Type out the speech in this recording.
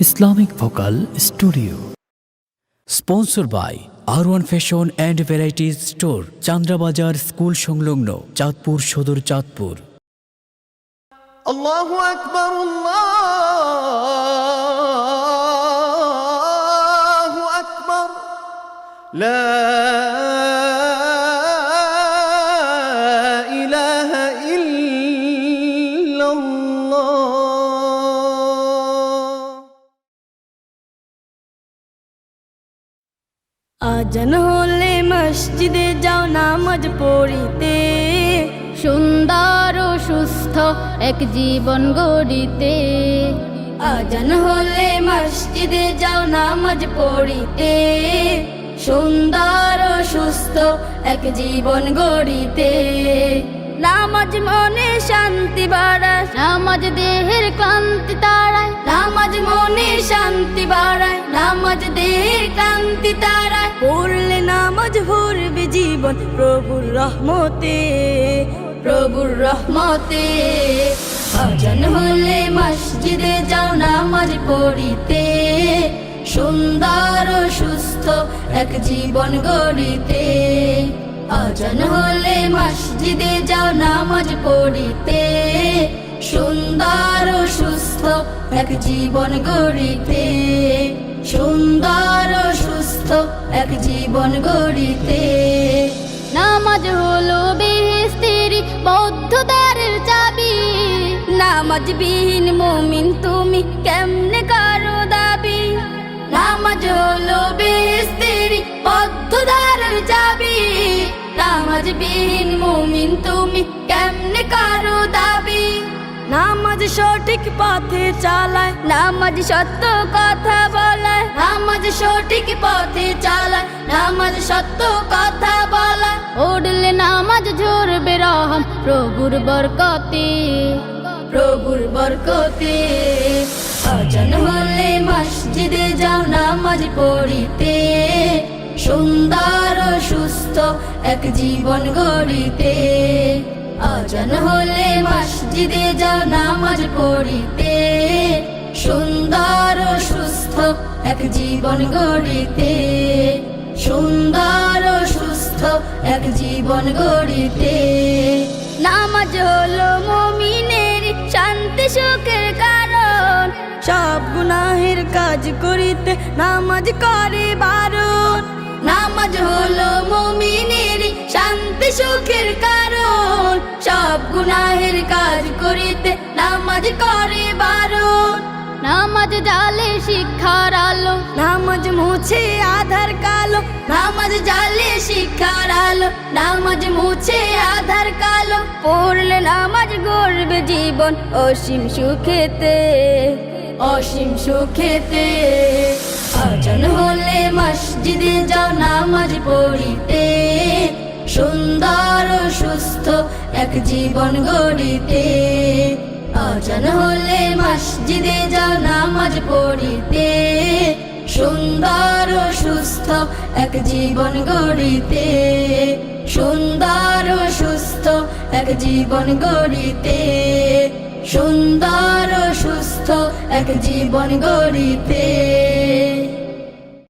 Islamic Vocal Studio. Sponsored by R1 Fashion and Varieties Store, Chandrabazar School সংলগ্ন, চাঁদপুর সদর, চাঁদপুর। আল্লাহু আকবার, আল্লাহু আকবার, লা ইলাহা ইল্লাল্লাহ। আজান হলে মসজিদে যাও নামাজ পড়িতে, সুন্দর ও সুস্থ এক জীবন গড়িতে। আজান হলে মসজিদে যাও নামাজ পড়িতে, সুন্দর ও সুস্থ এক জীবন গড়িতে। নামাজ মনে শান্তি বাড়ায়, নামাজ দেহের ক্লান্তি তাড়ায়। নামাজ মনে শান্তি বাড়ায়, নামাজ দেহের ক্লান্তি তাড়ায়। পড়লে নামাজ ভরবে জীবন প্রভুর রহমতে, প্রভুর রহমতে। আজান হলে মসজিদে যাও নামাজ পড়িতে, সুন্দর ও সুস্থ এক জীবন গড়িতে। আজান হলে মসজিদে যাও নামাজ পড়িতে, সুন্দর ও সুস্থ এক জীবন গড়িতে। সুন্দর ও সুস্থ এক জীবন গড়িতে। নামাজ হলো বেহেশতের বদ্ধ দ্বারের চাবি, নামাজ বিহীন মুমিন তুমি কেমনে কারো দাবি। নামাজ হলো বেহেশতের বদ্ধ দ্বারের চাবি, নামাজ বিহীন মুমিন তুমি কেমনে কারো দাবি। নামাজ সঠিক পথে চালায়, নামাজ সত্য কথা বলায়। নামাজ সঠিক পথে চালায়, নামাজ সত্য কথা বলায়। পড়লে নামাজ ঝরবে রহম প্রভুর বরকতে, প্রভুর বরকতে। আজান হলে মসজিদে যাও নামাজ পড়িতে, সুন্দর ও সুস্থ এক জীবন গড়িতে। আজান হলে মসজিদে যাও নামাজ পড়িতে, সুন্দর ও সুস্থ এক জীবন গড়িতে। সুন্দর ও সুস্থ এক জীবন গড়িতে। নামাজ হলো মুমিনের শান্তি সুখের কারণ, সব গুনাহের কাজ করিতে নামাজ করে বারণ। নামাজ হলো মুমিনের শান্তি সুখের কারণ, সব গুনাহের কাজ করিতে নামাজ করে বারণ। নামাজ জালে শিক্ষার আলো, নামাজ মুছে আধার কালো। নামাজ জালে শিক্ষার আলো, নামাজ মুছে আধার কালো। পড়লে নামাজ গড়বে জীবন অসীম সুখেতে, অসীম সুখেতে। আজান হলে মসজিদে যাও নামাজ পড়িতে, সুন্দর ও সুস্থ এক জীবন গড়িতে। আজান হলে মসজিদে যাও নামাজ পড়িতে, সুন্দর ও সুস্থ এক জীবন গড়িতে। সুন্দর ও সুস্থ এক জীবন গড়িতে। সুন্দর ও সুস্থ এক জীবন গড়িতে।